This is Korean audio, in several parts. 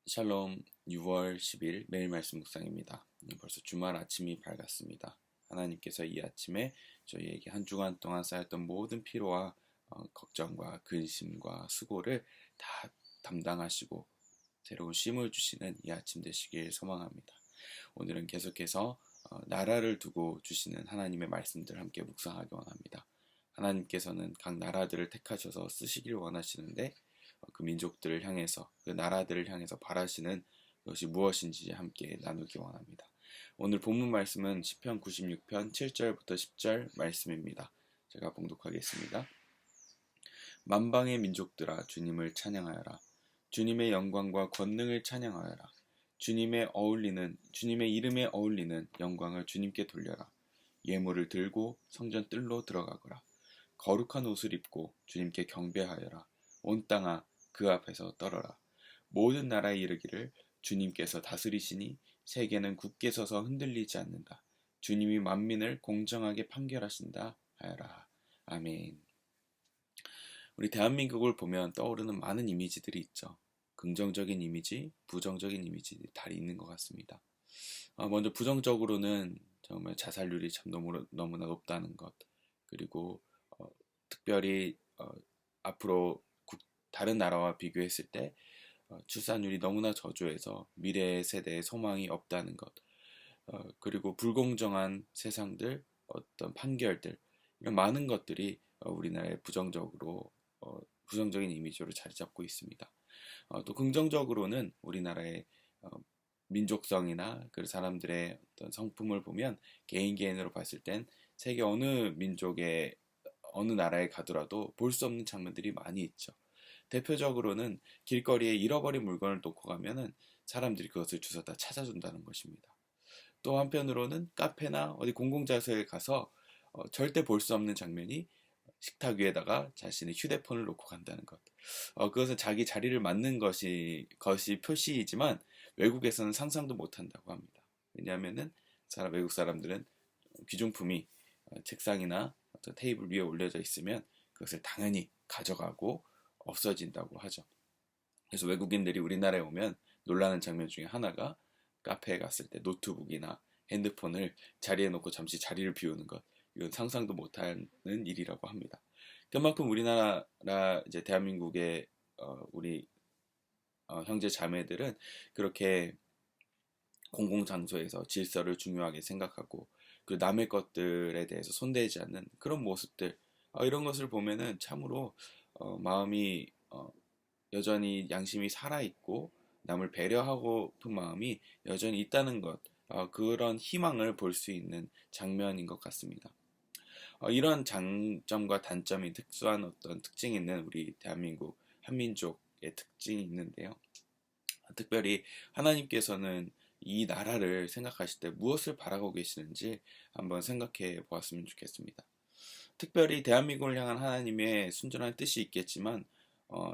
샬롬 6월 10일 매일 말씀 묵상입니다. 벌써 주말 아침이 밝았습니다. 하나님께서 이 아침에 저희에게 한 주간 동안 쌓였던 모든 피로와 걱정과 근심과 수고를 다 담당하시고 새로운 쉼을 주시는 이 아침 되시길 소망합니다. 오늘은 계속해서 나라를 두고 주시는 하나님의 말씀들 함께 묵상하기 원합니다. 하나님께서는 각 나라들을 택하셔서 쓰시길 원하시는데 그 민족들을 향해서, 그 나라들을 향해서 바라시는 것이 무엇인지 함께 나누기 원합니다. 오늘 본문 말씀은 시편 96편 7절부터 10절 말씀입니다. 제가 봉독하겠습니다. 만방의 민족들아 주님을 찬양하여라. 주님의 영광과 권능을 찬양하여라. 주님의 이름에 어울리는 영광을 주님께 돌려라. 예물을 들고 성전 뜰로 들어가거라. 거룩한 옷을 입고 주님께 경배하여라. 온 땅아 그 앞에서 떨어라. 모든 나라에 이르기를 주님께서 다스리시니 세계는 굳게 서서 흔들리지 않는다. 주님이 만민을 공정하게 판결하신다 하여라. 아멘. 우리 대한민국을 보면 떠오르는 많은 이미지들이 있죠. 긍정적인 이미지, 부정적인 이미지들이 다 있는 것 같습니다. 먼저 부정적으로는 정말 자살률이 참 너무나 높다는 것, 그리고 특별히 앞으로 다른 나라와 비교했을 때 출산율이 너무나 저조해서 미래 세대의 소망이 없다는 것, 그리고 불공정한 세상들, 어떤 판결들, 이런 많은 것들이 우리나라에 부정적인 이미지로 자리 잡고 있습니다. 또 긍정적으로는 우리나라의 민족성이나 그 사람들의 어떤 성품을 보면 개인으로 봤을 땐 세계 어느 민족의 어느 나라에 가더라도 볼 수 없는 장면들이 많이 있죠. 대표적으로는 길거리에 잃어버린 물건을 놓고 가면은 사람들이 그것을 주워다 찾아준다는 것입니다. 또 한편으로는 카페나 어디 공공장소에 가서 절대 볼 수 없는 장면이 식탁 위에다가 자신의 휴대폰을 놓고 간다는 것. 그것은 자기 자리를 맞는 것이 표시이지만 외국에서는 상상도 못한다고 합니다. 왜냐하면은 외국 사람들은 귀중품이 책상이나 어떤 테이블 위에 올려져 있으면 그것을 당연히 가져가고 없어진다고 하죠. 그래서 외국인들이 우리나라에 오면 놀라는 장면 중에 하나가 카페에 갔을 때 노트북이나 핸드폰을 자리에 놓고 잠시 자리를 비우는 것. 이건 상상도 못하는 일이라고 합니다. 그만큼 우리나라 이제 대한민국의 우리 형제 자매들은 그렇게 공공장소에서 질서를 중요하게 생각하고 그 남의 것들에 대해서 손대지 않는 그런 모습들, 이런 것을 보면은 참으로 마음이 여전히 양심이 살아있고 남을 배려하고픈 마음이 여전히 있다는 것, 그런 희망을 볼 수 있는 장면인 것 같습니다. 이런 장점과 단점이 특수한 어떤 특징이 있는 우리 대한민국 한민족의 특징이 있는데요. 특별히 하나님께서는 이 나라를 생각하실 때 무엇을 바라고 계시는지 한번 생각해 보았으면 좋겠습니다. 특별히 대한민국을 향한 하나님의 순전한 뜻이 있겠지만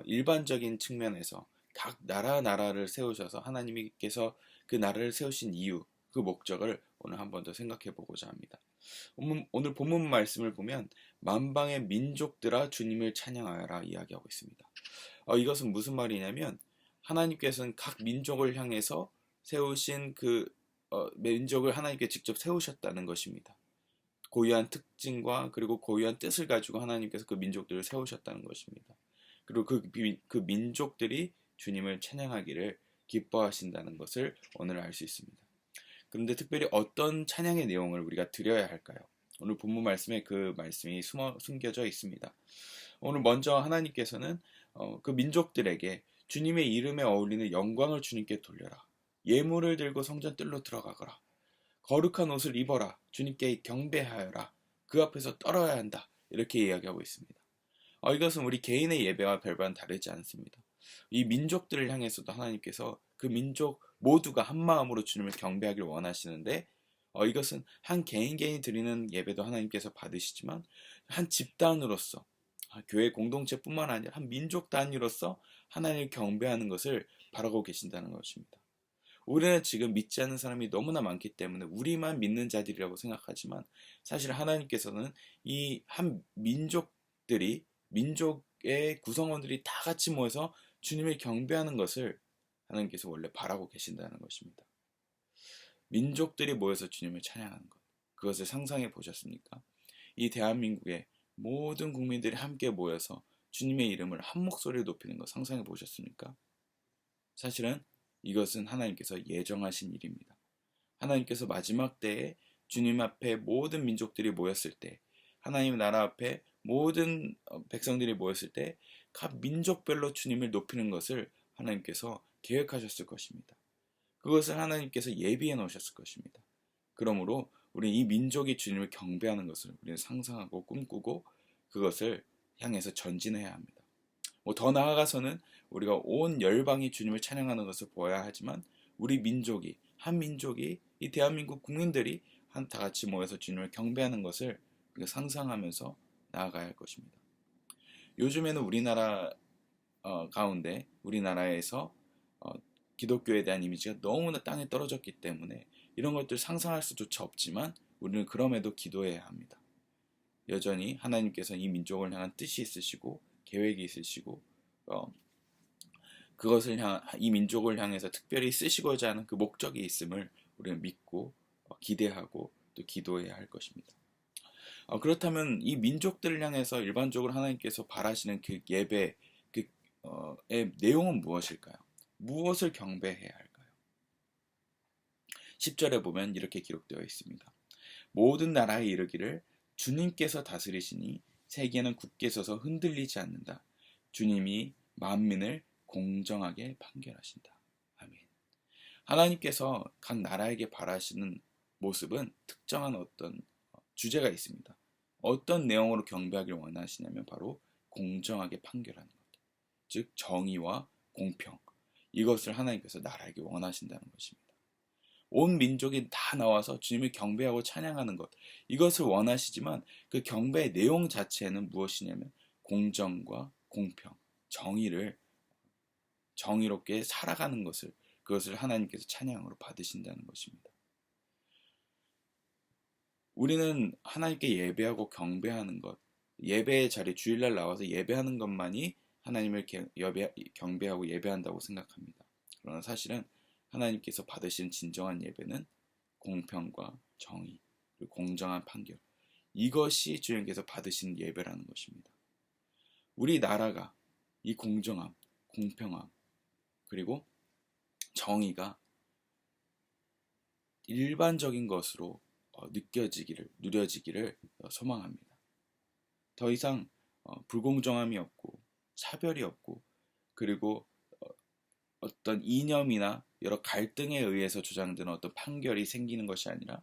일반적인 측면에서 각 나라를 세우셔서 하나님께서 그 나라를 세우신 이유, 그 목적을 오늘 한 번 더 생각해 보고자 합니다. 오늘 본문 말씀을 보면 만방의 민족들아 주님을 찬양하여라 이야기하고 있습니다. 이것은 무슨 말이냐면 하나님께서는 각 민족을 향해서 세우신 그 민족을 하나님께 직접 세우셨다는 것입니다. 고유한 특징과 그리고 고유한 뜻을 가지고 하나님께서 그 민족들을 세우셨다는 것입니다. 그리고 그 민족들이 주님을 찬양하기를 기뻐하신다는 것을 오늘 알 수 있습니다. 그런데 특별히 어떤 찬양의 내용을 우리가 드려야 할까요? 오늘 본문 말씀에 그 말씀이 숨겨져 있습니다. 오늘 먼저 하나님께서는 그 민족들에게 주님의 이름에 어울리는 영광을 주님께 돌려라. 예물을 들고 성전 뜰로 들어가거라. 거룩한 옷을 입어라. 주님께 경배하여라. 그 앞에서 떨어야 한다. 이렇게 이야기하고 있습니다. 이것은 우리 개인의 예배와 별반 다르지 않습니다. 이 민족들을 향해서도 하나님께서 그 민족 모두가 한 마음으로 주님을 경배하기를 원하시는데 이것은 한 개인이 드리는 예배도 하나님께서 받으시지만 한 집단으로서 교회 공동체뿐만 아니라 한 민족 단위로서 하나님을 경배하는 것을 바라고 계신다는 것입니다. 우리는 지금 믿지 않는 사람이 너무나 많기 때문에 우리만 믿는 자들이라고 생각하지만 사실 하나님께서는 이 한 민족의 구성원들이 다 같이 모여서 주님을 경배하는 것을 하나님께서 원래 바라고 계신다는 것입니다. 민족들이 모여서 주님을 찬양하는 것, 그것을 상상해 보셨습니까? 이 대한민국의 모든 국민들이 함께 모여서 주님의 이름을 한 목소리로 높이는 것 상상해 보셨습니까? 사실은 이것은 하나님께서 예정하신 일입니다. 하나님께서 마지막 때에 주님 앞에 모든 민족들이 모였을 때, 하나님 나라 앞에 모든 백성들이 모였을 때 각 민족별로 주님을 높이는 것을 하나님께서 계획하셨을 것입니다. 그것을 하나님께서 예비해 놓으셨을 것입니다. 그러므로 우리 이 민족이 주님을 경배하는 것을 우리는 상상하고 꿈꾸고 그것을 향해서 전진해야 합니다. 더 나아가서는 우리가 온 열방이 주님을 찬양하는 것을 보아야 하지만 우리 민족이, 한 민족이, 이 대한민국 국민들이 다 같이 모여서 주님을 경배하는 것을 상상하면서 나아가야 할 것입니다. 요즘에는 우리나라 가운데 우리나라에서 기독교에 대한 이미지가 너무나 땅에 떨어졌기 때문에 이런 것들 상상할 수조차 없지만 우리는 그럼에도 기도해야 합니다. 여전히 하나님께서 이 민족을 향한 뜻이 있으시고 계획이 있으시고 그것을 이 민족을 향해서 특별히 쓰시고자 하는 그 목적이 있음을 우리는 믿고 기대하고 또 기도해야 할 것입니다. 그렇다면 이 민족들을 향해서 일반적으로 하나님께서 바라시는 그 예배 의 내용은 무엇일까요? 무엇을 경배해야 할까요? 10절에 보면 이렇게 기록되어 있습니다. 모든 나라에 이르기를 주님께서 다스리시니 세계는 굳게 서서 흔들리지 않는다. 주님이 만민을 공정하게 판결하신다. 아멘. 하나님께서 각 나라에게 바라시는 모습은 특정한 어떤 주제가 있습니다. 어떤 내용으로 경배하기를 원하시냐면 바로 공정하게 판결하는 것. 즉 정의와 공평. 이것을 하나님께서 나라에게 원하신다는 것입니다. 온 민족이 다 나와서 주님을 경배하고 찬양하는 것. 이것을 원하시지만 그 경배의 내용 자체는 무엇이냐면 공정과 공평, 정의롭게 살아가는 것을, 그것을 하나님께서 찬양으로 받으신다는 것입니다. 우리는 하나님께 예배하고 경배하는 것, 예배의 자리 주일날 나와서 예배하는 것만이 하나님을 경배하고 예배한다고 생각합니다. 그러나 사실은 하나님께서 받으신 진정한 예배는 공평과 정의, 그리고 공정한 판결, 이것이 주님께서 받으신 예배라는 것입니다. 우리 나라가 이 공정함, 공평함, 그리고 정의가 일반적인 것으로 누려지기를 소망합니다. 더 이상 불공정함이 없고 차별이 없고 그리고 어떤 이념이나 여러 갈등에 의해서 주장되는 어떤 판결이 생기는 것이 아니라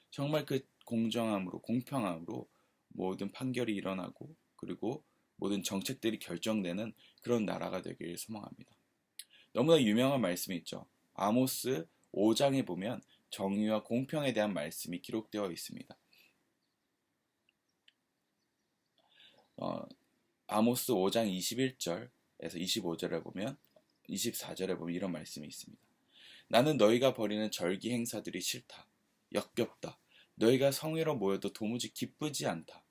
정말 그 공정함으로, 공평함으로 모든 판결이 일어나고 그리고 모든 정책들이 결정되는 그런 나라가 되기를 소망합니다. 너무나 유명한 말씀이 있죠. 아모스 5장에 보면 정의와 공평에 대한 말씀이 기록되어 있습니다. 아모스 5장 21절에서 25절에 보면 24절에 보면 이런 말씀이 있습니다. 나는 너희가 벌이는 절기 행사들이 싫다. 역겹다. 너희가 성회로 모여도 도무지 기쁘지 않다.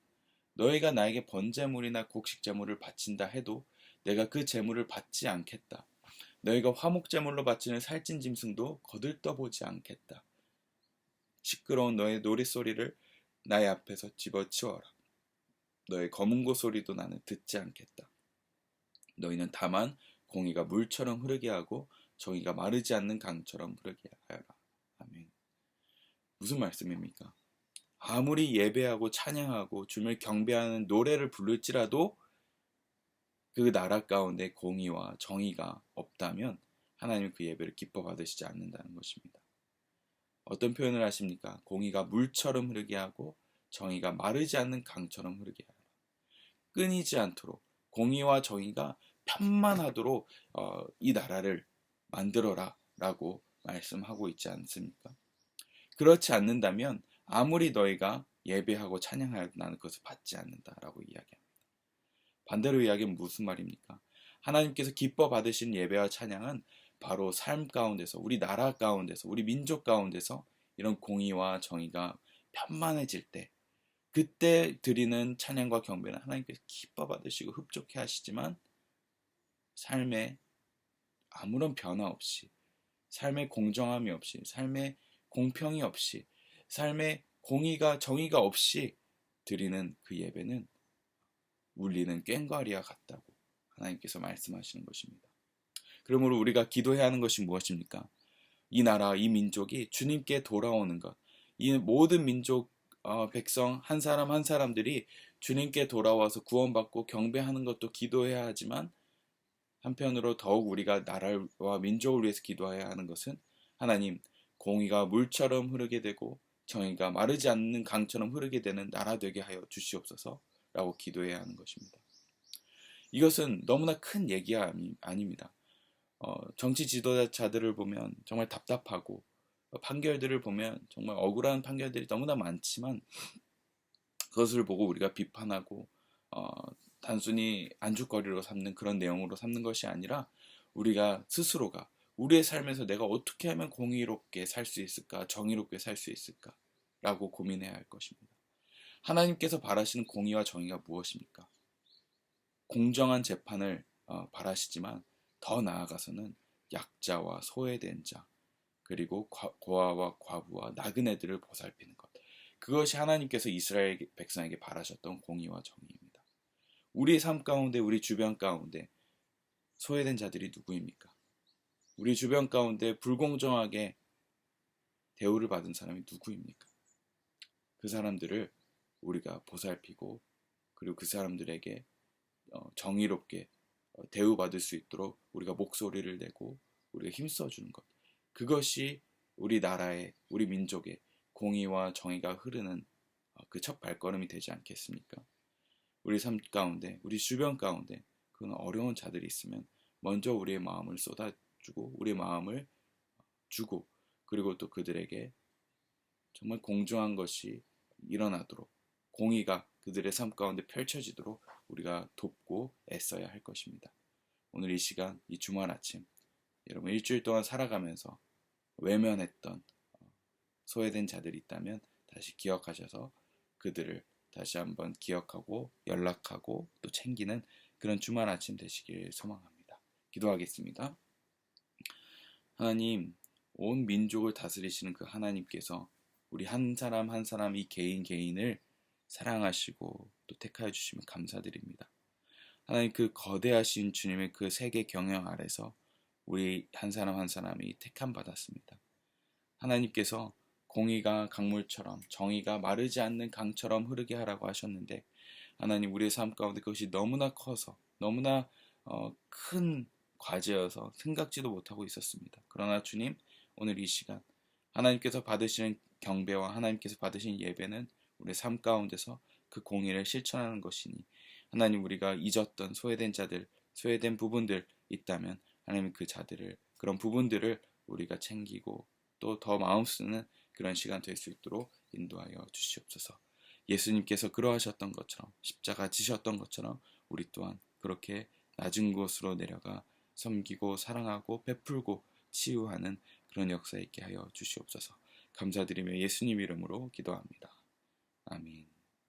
너희가 나에게 번제물이나 곡식제물을 바친다 해도 내가 그 제물을 받지 않겠다. 너희가 화목제물로 바치는 살찐 짐승도 거들떠보지 않겠다. 시끄러운 너의 노랫소리를 나의 앞에서 집어치워라. 너의 검은고 소리도 나는 듣지 않겠다. 너희는 다만 공의가 물처럼 흐르게 하고 정의가 마르지 않는 강처럼 흐르게 하여라. 아멘. 무슨 말씀입니까? 아무리 예배하고 찬양하고 주님을 경배하는 노래를 부를지라도 그 나라 가운데 공의와 정의가 없다면 하나님은 그 예배를 기뻐 받으시지 않는다는 것입니다. 어떤 표현을 하십니까? 공의가 물처럼 흐르게 하고 정의가 마르지 않는 강처럼 흐르게 하라. 끊이지 않도록 공의와 정의가 편만하도록 이 나라를 만들어라 라고 말씀하고 있지 않습니까? 그렇지 않는다면 아무리 너희가 예배하고 찬양하여도 나는 그것을 받지 않는다라고 이야기합니다. 반대로 이야기는 무슨 말입니까? 하나님께서 기뻐 받으신 예배와 찬양은 바로 삶 가운데서, 우리 나라 가운데서, 우리 민족 가운데서 이런 공의와 정의가 편만해질 때, 그때 드리는 찬양과 경배는 하나님께서 기뻐 받으시고 흡족해 하시지만 삶에 아무런 변화 없이, 삶의 공정함이 없이, 삶의 공평이 없이, 삶의 공의가 정의가 없이 드리는 그 예배는 울리는 꽹과리와 같다고 하나님께서 말씀하시는 것입니다. 그러므로 우리가 기도해야 하는 것이 무엇입니까? 이 나라, 이 민족이 주님께 돌아오는 것, 이 모든 민족, 백성 한 사람 한 사람들이 주님께 돌아와서 구원받고 경배하는 것도 기도해야 하지만, 한편으로 더욱 우리가 나라와 민족을 위해서 기도해야 하는 것은, 하나님, 공의가 물처럼 흐르게 되고 정의가 마르지 않는 강처럼 흐르게 되는 나라 되게 하여 주시옵소서 라고 기도해야 하는 것입니다. 이것은 너무나 큰 얘기 아닙니다. 정치 지도자들을 보면 정말 답답하고, 판결들을 보면 정말 억울한 판결들이 너무나 많지만, 그것을 보고 우리가 비판하고 단순히 안주거리로 삼는 그런 내용으로 삼는 것이 아니라, 우리가 스스로가 우리의 삶에서 내가 어떻게 하면 공의롭게 살 수 있을까, 정의롭게 살 수 있을까 라고 고민해야 할 것입니다. 하나님께서 바라시는 공의와 정의가 무엇입니까? 공정한 재판을 바라시지만, 더 나아가서는 약자와 소외된 자, 그리고 고아와 과부와 나그네들을 보살피는 것, 그것이 하나님께서 이스라엘 백성에게 바라셨던 공의와 정의입니다. 우리의 삶 가운데, 우리 주변 가운데 소외된 자들이 누구입니까? 우리 주변 가운데 불공정하게 대우를 받은 사람이 누구입니까? 그 사람들을 우리가 보살피고, 그리고 그 사람들에게 정의롭게 대우받을 수 있도록 우리가 목소리를 내고 우리가 힘써주는 것, 그것이 우리 나라의, 우리 민족의 공의와 정의가 흐르는 그 첫 발걸음이 되지 않겠습니까? 우리 삶 가운데, 우리 주변 가운데 그런 어려운 자들이 있으면 먼저 우리의 마음을 쏟아주고, 우리의 마음을 주고, 그리고 또 그들에게 정말 공정한 것이 일어나도록, 공의가 그들의 삶 가운데 펼쳐지도록 우리가 돕고 애써야 할 것입니다. 오늘 이 시간, 이 주말 아침, 여러분 일주일 동안 살아가면서 외면했던 소외된 자들이 있다면 다시 기억하셔서 그들을 다시 한번 기억하고 연락하고 또 챙기는 그런 주말 아침 되시길 소망합니다. 기도하겠습니다. 하나님, 온 민족을 다스리시는 그 하나님께서 우리 한 사람 한 사람, 이 개인 개인을 사랑하시고 또 택하여 주시면 감사드립니다. 하나님, 그 거대하신 주님의 그 세계 경영 아래서 우리 한 사람 한 사람이 택함 받았습니다. 하나님께서 공의가 강물처럼, 정의가 마르지 않는 강처럼 흐르게 하라고 하셨는데, 하나님, 우리의 삶 가운데 그것이 너무나 커서, 너무나 큰 과제여서 생각지도 못하고 있었습니다. 그러나 주님, 오늘 이 시간 하나님께서 받으시는 경배와 하나님께서 받으신 예배는 우리의 삶 가운데서 그 공의를 실천하는 것이니, 하나님, 우리가 잊었던 소외된 자들, 소외된 부분들 있다면 하나님, 그 자들을, 그런 부분들을 우리가 챙기고 또 더 마음 쓰는 그런 시간 될 수 있도록 인도하여 주시옵소서. 예수님께서 그러하셨던 것처럼, 십자가 지셨던 것처럼 우리 또한 그렇게 낮은 곳으로 내려가 섬기고 사랑하고 베풀고 치유하는 그런 역사 있게 하여 주시옵소서. 감사드리며 예수님 이름으로 기도합니다. 아멘.